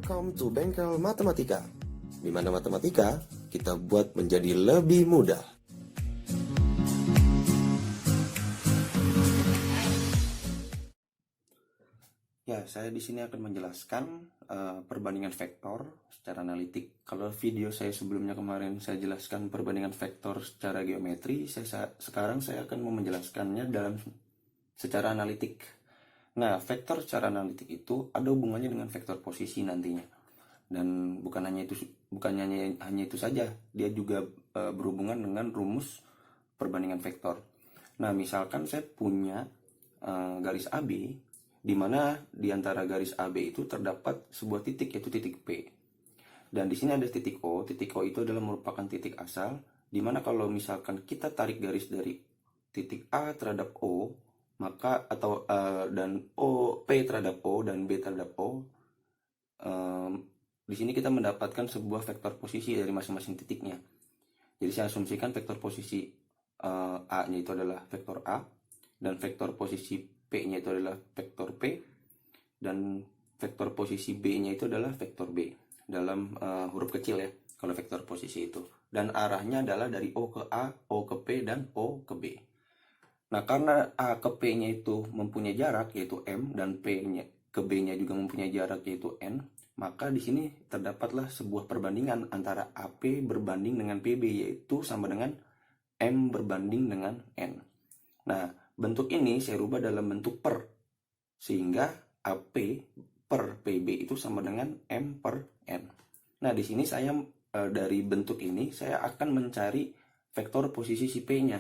Welcome to Bengkel Matematika, di mana matematika kita buat menjadi lebih mudah. Ya, saya di sini akan menjelaskan perbandingan vektor secara analitik. Kalau video saya sebelumnya kemarin saya jelaskan perbandingan vektor secara geometri, sekarang saya akan menjelaskannya secara analitik. Nah, vektor secara analitik itu ada hubungannya dengan vektor posisi nantinya. Dan bukan hanya itu saja, dia juga berhubungan dengan rumus perbandingan vektor. Nah, misalkan saya punya garis AB, di mana di antara garis AB itu terdapat sebuah titik, yaitu titik P. Dan di sini ada titik O. Titik O itu adalah merupakan titik asal, di mana kalau misalkan kita tarik garis dari titik A terhadap O, maka dan P terhadap O dan B terhadap O, di sini kita mendapatkan sebuah vektor posisi dari masing-masing titiknya. Jadi saya asumsikan vektor posisi A-nya itu adalah vektor A, dan vektor posisi P-nya itu adalah vektor P, dan vektor posisi B-nya itu adalah vektor B dalam huruf kecil ya, kalau vektor posisi itu. Dan arahnya adalah dari O ke A, O ke P, dan O ke B. Nah, karena A ke P-nya itu mempunyai jarak yaitu M, dan P-nya ke B-nya juga mempunyai jarak yaitu N, maka di sini terdapatlah sebuah perbandingan antara AP berbanding dengan PB, yaitu sama dengan M berbanding dengan N. Nah, bentuk ini saya rubah dalam bentuk per, sehingga AP per PB itu sama dengan M per N. Nah, di sini saya dari bentuk ini saya akan mencari vektor posisi si P-nya.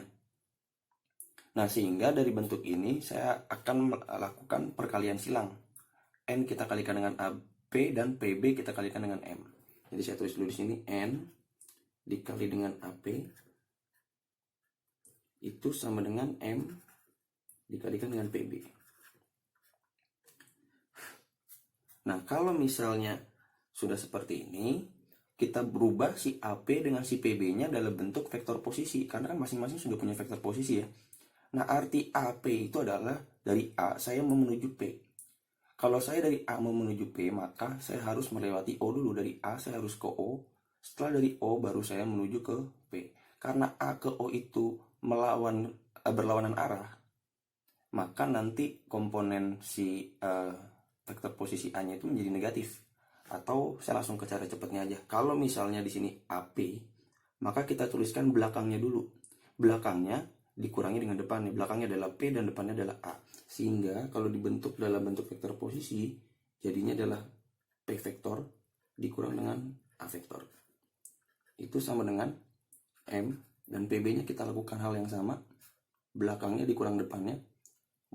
Nah, sehingga dari bentuk ini saya akan melakukan perkalian silang. N kita kalikan dengan AP dan PB kita kalikan dengan M. Jadi saya tulis dulu di sini N dikali dengan AP itu sama dengan M dikalikan dengan PB. Nah, kalau misalnya sudah seperti ini, kita berubah si AP dengan si PB-nya dalam bentuk vektor posisi, karena kan masing-masing sudah punya vektor posisi ya. Nah, arti AP itu adalah dari A saya mau menuju P. Kalau saya dari A mau menuju P, maka saya harus melewati O dulu. Dari A saya harus ke O. Setelah dari O baru saya menuju ke P. Karena A ke O itu berlawanan arah, maka nanti komponen si vektor posisi A-nya itu menjadi negatif. Atau saya langsung ke cara cepatnya aja. Kalau misalnya di sini AP, maka kita tuliskan belakangnya dulu. Belakangnya dikurangi dengan depannya. Belakangnya adalah P dan depannya adalah A. Sehingga kalau dibentuk dalam bentuk vektor posisi, jadinya adalah P vektor dikurang dengan A vektor. Itu sama dengan M, dan PB-nya kita lakukan hal yang sama. Belakangnya dikurang depannya.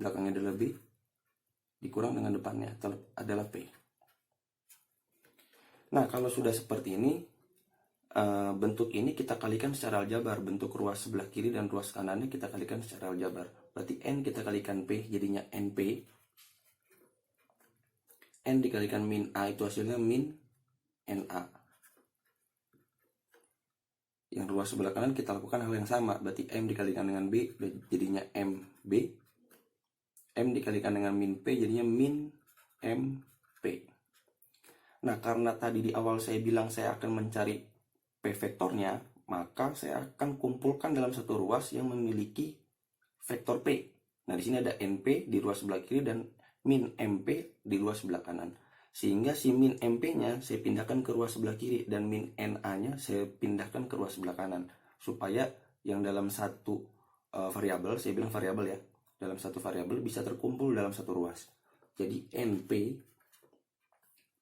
Belakangnya adalah B, dikurang dengan depannya adalah P. Nah, kalau sudah seperti ini, bentuk ini kita kalikan secara aljabar. Bentuk ruas sebelah kiri dan ruas kanannya kita kalikan secara aljabar. Berarti N kita kalikan P, jadinya NP. N dikalikan min A itu hasilnya min NA. Yang ruas sebelah kanan kita lakukan hal yang sama. Berarti M dikalikan dengan B jadinya MB. M dikalikan dengan min P jadinya min MP. Nah, karena tadi di awal saya bilang saya akan mencari P vektornya, maka saya akan kumpulkan dalam satu ruas yang memiliki vektor P. Nah, di sini ada NP di ruas sebelah kiri dan min MP di ruas sebelah kanan. Sehingga si min MP-nya saya pindahkan ke ruas sebelah kiri dan min NA-nya saya pindahkan ke ruas sebelah kanan. Supaya yang dalam satu variabel, saya bilang variabel ya, dalam satu variabel bisa terkumpul dalam satu ruas. Jadi NP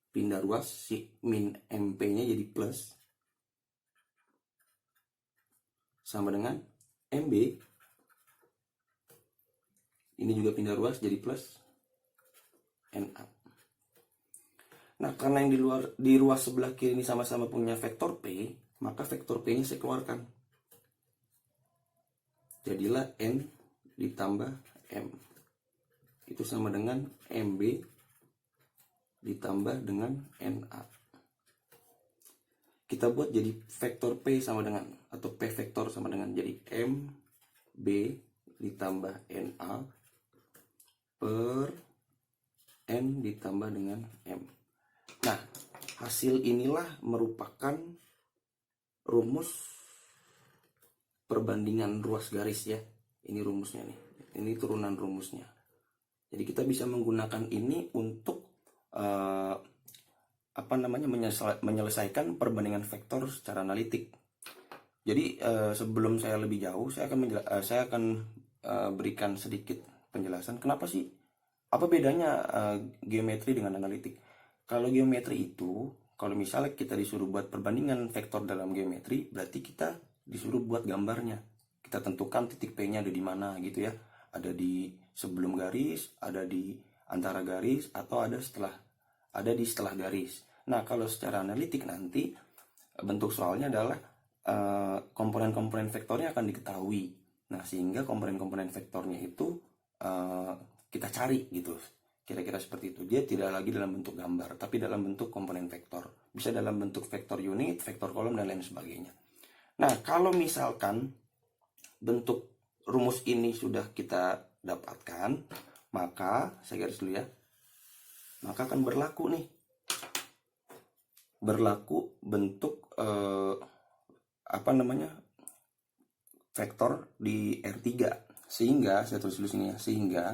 pindah ruas, si min MP-nya jadi plus, sama dengan MB. Ini juga pindah ruas jadi plus NA. Nah, karena yang di ruas sebelah kiri ini sama-sama punya vektor P, maka vektor P-nya saya keluarkan. Jadilah N ditambah M. Itu sama dengan MB ditambah dengan NA. Kita buat jadi vektor P sama dengan, atau P vektor sama dengan, jadi MB ditambah NA per N ditambah dengan M. Nah, hasil inilah merupakan rumus perbandingan ruas garis ya. Ini rumusnya nih. Ini turunan rumusnya. Jadi kita bisa menggunakan ini untuk menyelesaikan perbandingan vektor secara analitik. Jadi sebelum saya lebih jauh, saya akan berikan sedikit penjelasan kenapa sih, apa bedanya geometri dengan analitik. Kalau geometri itu, kalau misalnya kita disuruh buat perbandingan vektor dalam geometri, berarti kita disuruh buat gambarnya. Kita tentukan titik P-nya ada di mana gitu ya. Ada di sebelum garis, ada di antara garis, atau ada di setelah garis. Nah, kalau secara analitik nanti bentuk soalnya adalah komponen-komponen vektornya akan diketahui. Nah, sehingga komponen-komponen vektornya itu kita cari gitu. Kira-kira seperti itu. Dia tidak lagi dalam bentuk gambar, tapi dalam bentuk komponen vektor. Bisa dalam bentuk vektor unit, vektor kolom, dan lain sebagainya. Nah, kalau misalkan bentuk rumus ini sudah kita dapatkan, maka saya garis dulu ya. Maka akan berlaku nih. Berlaku bentuk vektor di R3. Sehingga saya tulis dulu sini ya. Sehingga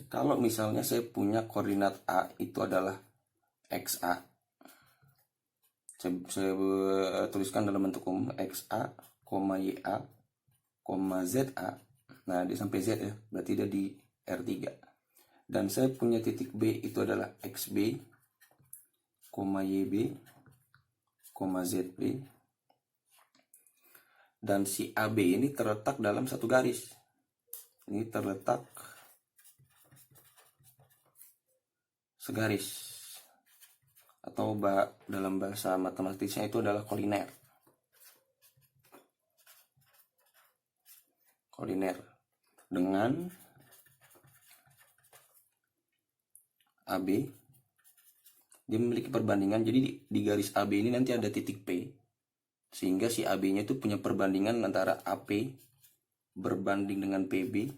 kalau misalnya saya punya koordinat A itu adalah XA. Saya tuliskan dalam bentuk umum XA, YA, ZA. Nah, dia sampai Z ya, berarti dia di R3. Dan saya punya titik B itu adalah XB, YB, ZB. Dan si AB ini terletak dalam satu garis. Ini terletak segaris. Atau dalam bahasa matematiknya itu adalah koliner. Koliner dengan AB. Dia memiliki perbandingan. Jadi di garis AB ini nanti ada titik P. Sehingga si AB-nya itu punya perbandingan antara AP berbanding dengan PB.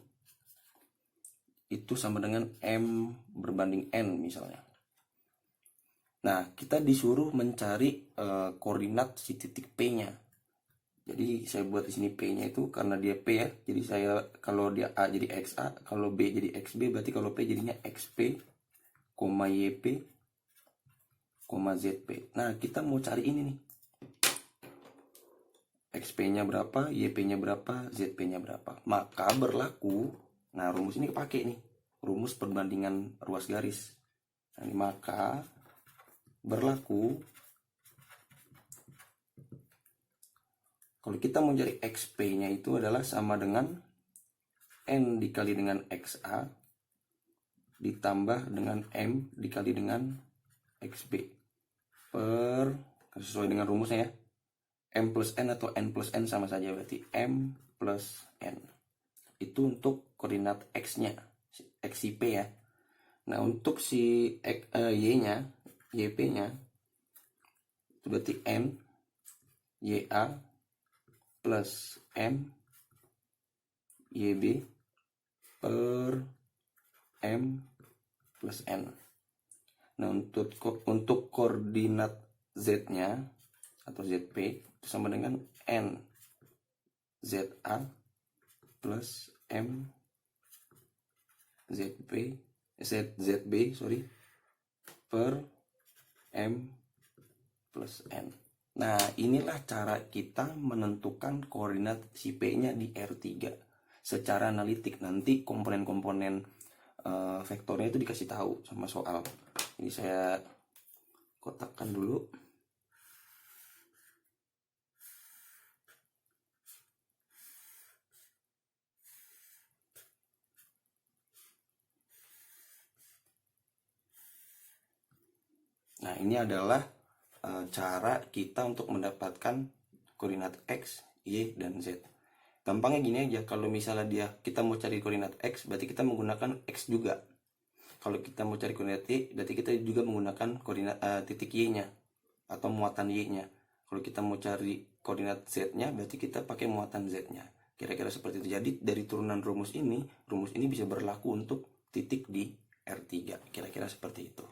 Itu sama dengan M berbanding N misalnya. Nah, kita disuruh mencari koordinat si titik P-nya. Jadi saya buat di sini P-nya itu karena dia P ya. Jadi kalau dia A jadi XA, kalau B jadi XB, berarti kalau P jadinya XP, YP, ZP. Nah, kita mau cari ini nih. XP-nya berapa, YP-nya berapa, ZP-nya berapa. Maka berlaku, nah rumus ini kepake nih. Rumus perbandingan ruas garis. Nah, ini maka berlaku kalau kita mau cari XP-nya itu adalah sama dengan N dikali dengan XA ditambah dengan M dikali dengan XB sesuai dengan rumusnya ya. M plus N atau N plus N sama saja, berarti M plus N. Itu untuk koordinat X-nya, XIP ya. Nah, untuk si Y-nya, YP-nya itu berarti N YA plus M YB per M plus N. Nah, untuk koordinat Z-nya atau ZP itu sama dengan N ZA plus M ZB per M plus N. Nah, inilah cara kita menentukan koordinat si P-nya di R3 secara analitik. Nanti komponen-komponen vektornya itu dikasih tahu sama soal. Ini saya kotakkan dulu. Nah, ini adalah cara kita untuk mendapatkan koordinat X, Y, dan Z. Gampangnya gini aja, kalau misalnya kita mau cari koordinat X, berarti kita menggunakan X juga. Kalau kita mau cari koordinat Y, berarti kita juga menggunakan koordinat titik Y-nya atau muatan Y-nya. Kalau kita mau cari koordinat Z-nya, berarti kita pakai muatan Z-nya. Kira-kira seperti itu. Jadi dari turunan rumus ini bisa berlaku untuk titik di R3. Kira-kira seperti itu.